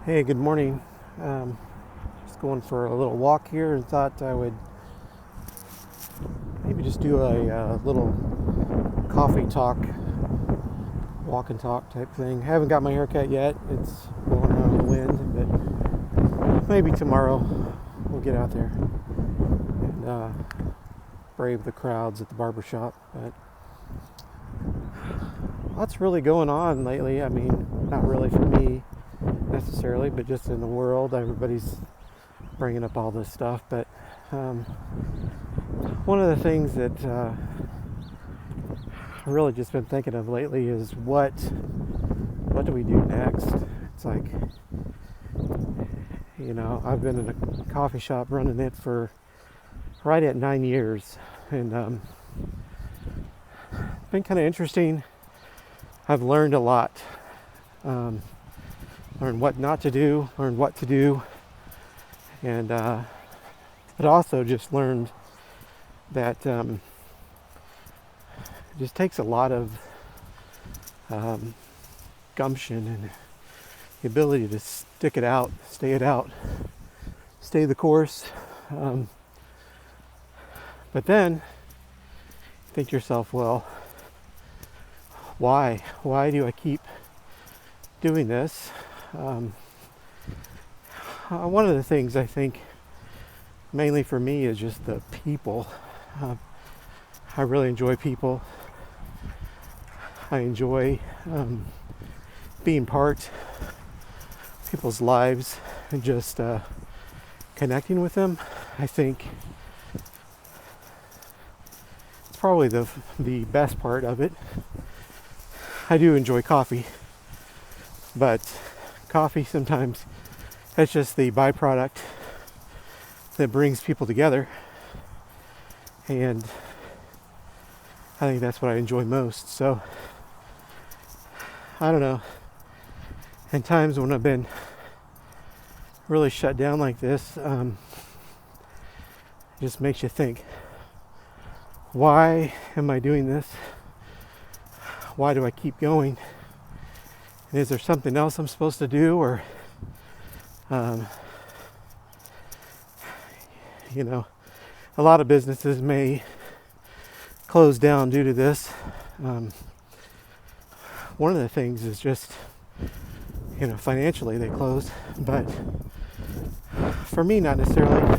Hey, good morning. Just going for a little walk here and thought I would maybe just do a little coffee talk, walk and talk type thing. I haven't got my haircut yet. It's blowing around in the wind, but maybe tomorrow we'll get out there and brave the crowds at the barber shop. But lots really going on lately. I mean, not really for me necessarily, but just in the world, everybody's bringing up all this stuff. But one of the things that I've really just been thinking of lately is what do we do next? It's like, I've been in a coffee shop running it for right at 9 years, and it's been kind of interesting. I've learned a lot. Learn what not to do, learn what to do, and but also just learned that it just takes a lot of gumption and the ability to stick it out, stay the course. But then think to yourself, well, why do I keep doing this? One of the things I think mainly for me is just the people. I really enjoy people. I enjoy being part of people's lives and just connecting with them. I think it's probably the best part of it. I do enjoy coffee, but coffee sometimes it's just the byproduct that brings people together, and I think that's what I enjoy most. So I don't know, in times when I've been really shut down like this, it just makes you think, why am I doing this? Why do I keep going? And is there something else I'm supposed to do? Or a lot of businesses may close down due to this. One of the things is just, financially they close, but for me, not necessarily.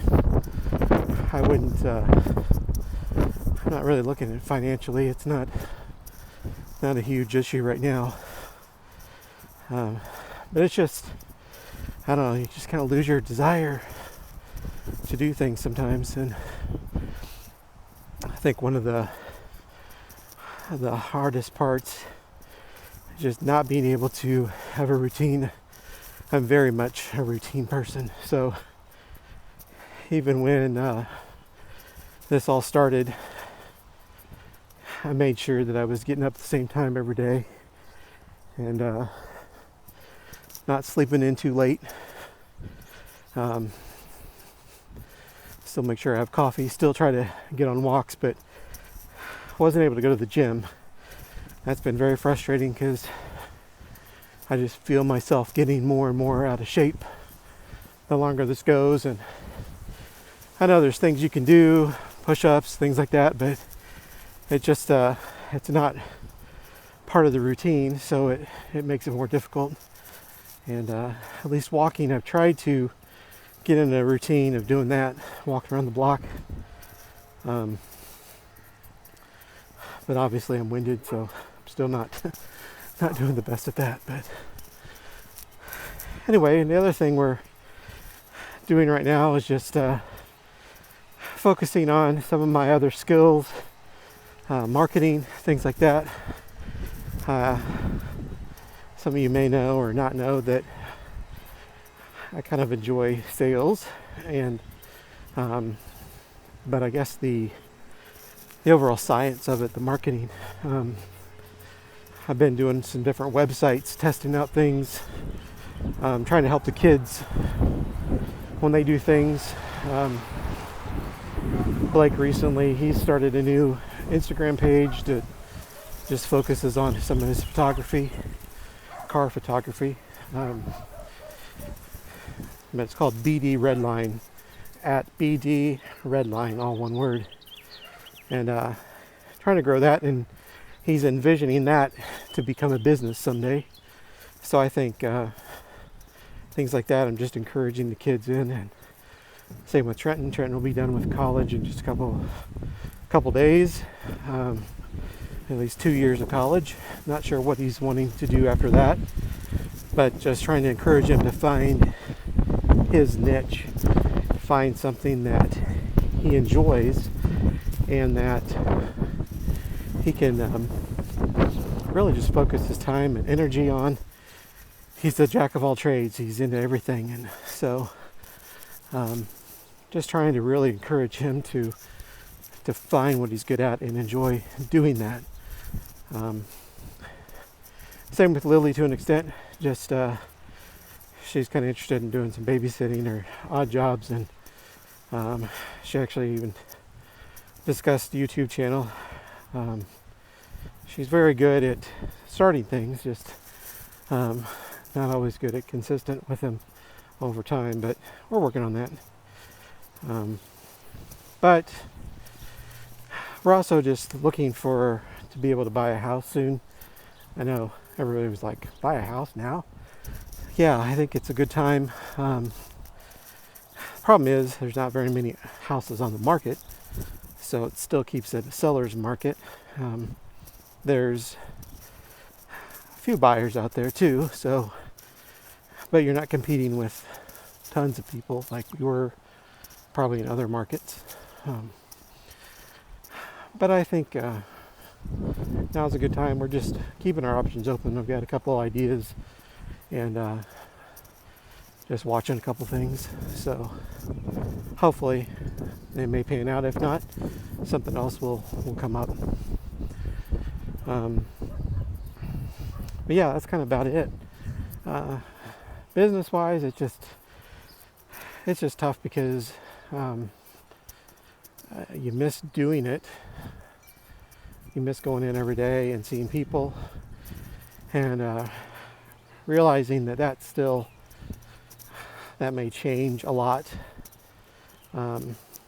I wouldn't, I'm not really looking at it financially. It's not a huge issue right now. But it's just, I don't know, you just kind of lose your desire to do things sometimes. And I think one of the hardest parts is just not being able to have a routine. I'm very much a routine person. So even when this all started, I made sure that I was getting up at the same time every day and not sleeping in too late. Still make sure I have coffee, still try to get on walks, but wasn't able to go to the gym. That's been very frustrating because I just feel myself getting more and more out of shape the longer this goes. And I know there's things you can do, push-ups, things like that, but it just it's not part of the routine, so it makes it more difficult. And at least walking, I've tried to get in a routine of doing that, walking around the block. But obviously I'm winded, so I'm still not doing the best at that. But anyway, and the other thing we're doing right now is just focusing on some of my other skills, marketing, things like that. Some of you may know or not know that I kind of enjoy sales, and but I guess the overall science of it, the marketing. I've been doing some different websites, testing out things, trying to help the kids when they do things. Blake recently, he started a new Instagram page that just focuses on some of his photography, car photography. but it's called BD Redline, at BD Redline, all one word. And trying to grow that, and he's envisioning that to become a business someday. So I think things like that, I'm just encouraging the kids in. And same with Trenton. Trenton will be done with college in just a couple days. At least 2 years of college. Not sure what he's wanting to do after that, but just trying to encourage him to find his niche, find something that he enjoys and that he can really just focus his time and energy on. He's the jack of all trades. He's into everything, and so just trying to really encourage him to find what he's good at and enjoy doing that. Same with Lily to an extent. Just she's kind of interested in doing some babysitting or odd jobs, and she actually even discussed the YouTube channel. She's very good at starting things, just not always good at consistent with them over time, but we're working on that. But we're also just looking to be able to buy a house soon. I know everybody was like, buy a house now? Yeah, I think it's a good time. Problem is, there's not very many houses on the market, so it still keeps it a seller's market. There's a few buyers out there too, but you're not competing with tons of people like we were probably in other markets. But I think now's a good time. We're just keeping our options open. I've got a couple ideas and just watching a couple things. So hopefully they may pan out. If not, something else will come up. But yeah, that's kind of about it. Business-wise, it's just tough because you miss doing it. You miss going in every day and seeing people, and realizing that may change a lot,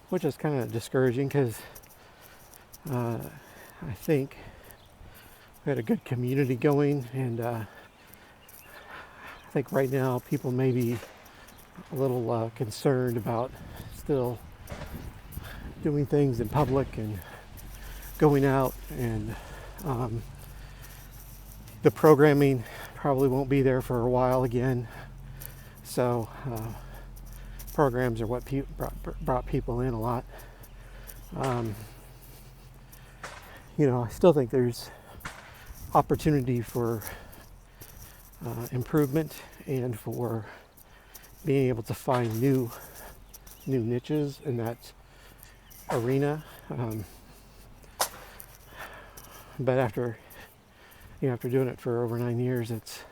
which is kind of discouraging because I think we had a good community going, and I think right now people may be a little concerned about still doing things in public and going out, and the programming probably won't be there for a while again. So programs are what brought people in a lot. I still think there's opportunity for improvement and for being able to find new niches in that arena. But after doing it for over 9 years, it's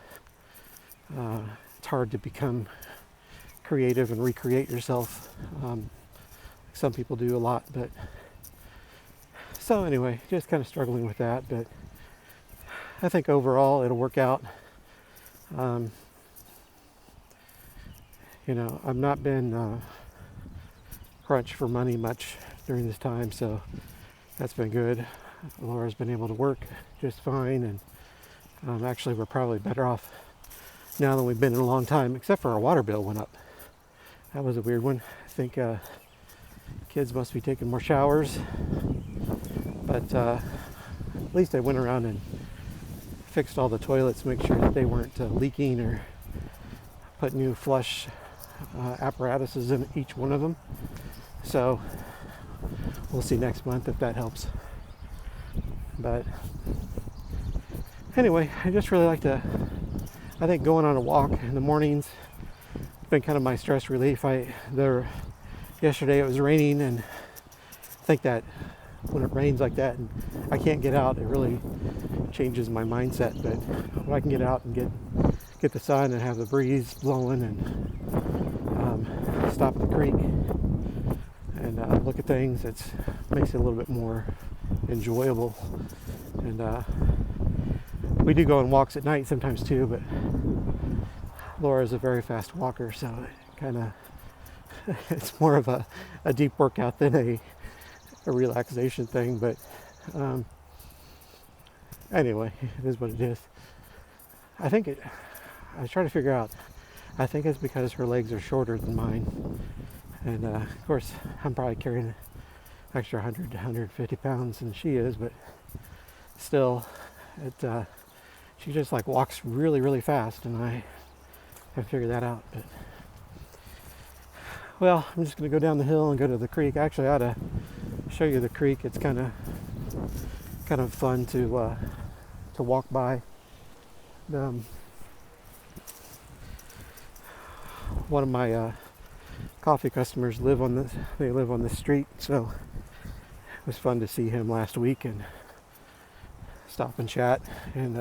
hard to become creative and recreate yourself. Some people do a lot, but so anyway, just kind of struggling with that. But I think overall it'll work out. I've not been crunched for money much during this time, so that's been good. Laura's been able to work just fine, and actually we're probably better off now than we've been in a long time, except for our water bill went up. That was a weird one. I think kids must be taking more showers, but at least I went around and fixed all the toilets, make sure that they weren't leaking, or put new flush apparatuses in each one of them. So we'll see next month if that helps. But anyway, I just really like I think going on a walk in the mornings has been kind of my stress relief. Yesterday it was raining, and I think that when it rains like that and I can't get out, it really changes my mindset. But when I can get out and get the sun and have the breeze blowing, and stop at the creek and look at things, it makes it a little bit more enjoyable. And we do go on walks at night sometimes too, but Laura's a very fast walker, so it kind of it's more of a deep workout than a relaxation thing, but anyway, it is what it is. I was trying to figure out, I think it's because her legs are shorter than mine, and of course I'm probably carrying an extra 100 to 150 pounds than she is, but still, she just like walks really, really fast, and I haven't figured that out. But well, I'm just going to go down the hill and go to the creek. Actually, I ought to show you the creek. It's kind of fun to walk by. One of my coffee customers live on this street, so it was fun to see him last week and stop and chat. And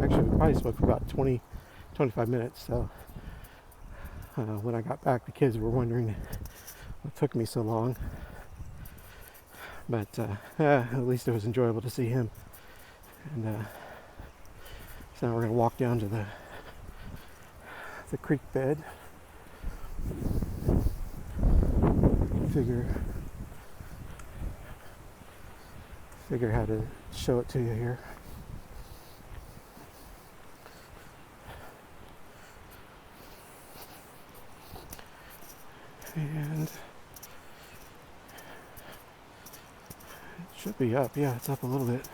actually, we probably spoke for about 25 minutes. So when I got back, the kids were wondering what took me so long. But at least it was enjoyable to see him. And so now we're going to walk down to the creek bed. Figure how to show it to you here. And it should be up. Yeah, it's up a little bit.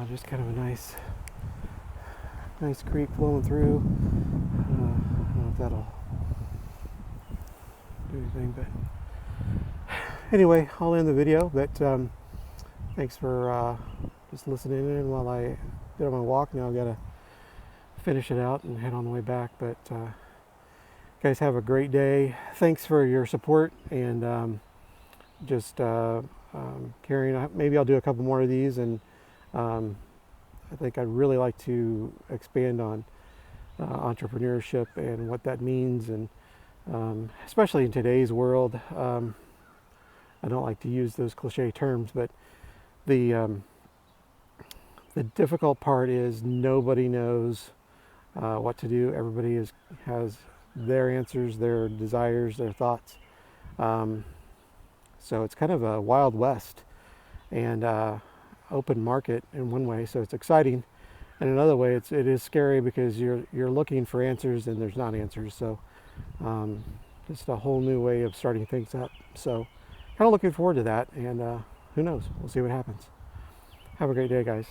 Just kind of a nice creek flowing through. I don't know if that'll do anything, but anyway, I'll end the video. But thanks for just listening in while I did my walk. Now I've got to finish it out and head on the way back. But guys, have a great day. Thanks for your support, and just carrying. Maybe I'll do a couple more of these, and I think I'd really like to expand on entrepreneurship and what that means, and especially in today's world. I don't like to use those cliche terms, but the difficult part is nobody knows what to do. Everybody has their answers, their desires, their thoughts. So it's kind of a wild west, and open market in one way, so it's exciting, and another way it is scary because you're looking for answers and there's not answers. So just a whole new way of starting things up. So kind of looking forward to that, and who knows, we'll see what happens. Have a great day, guys.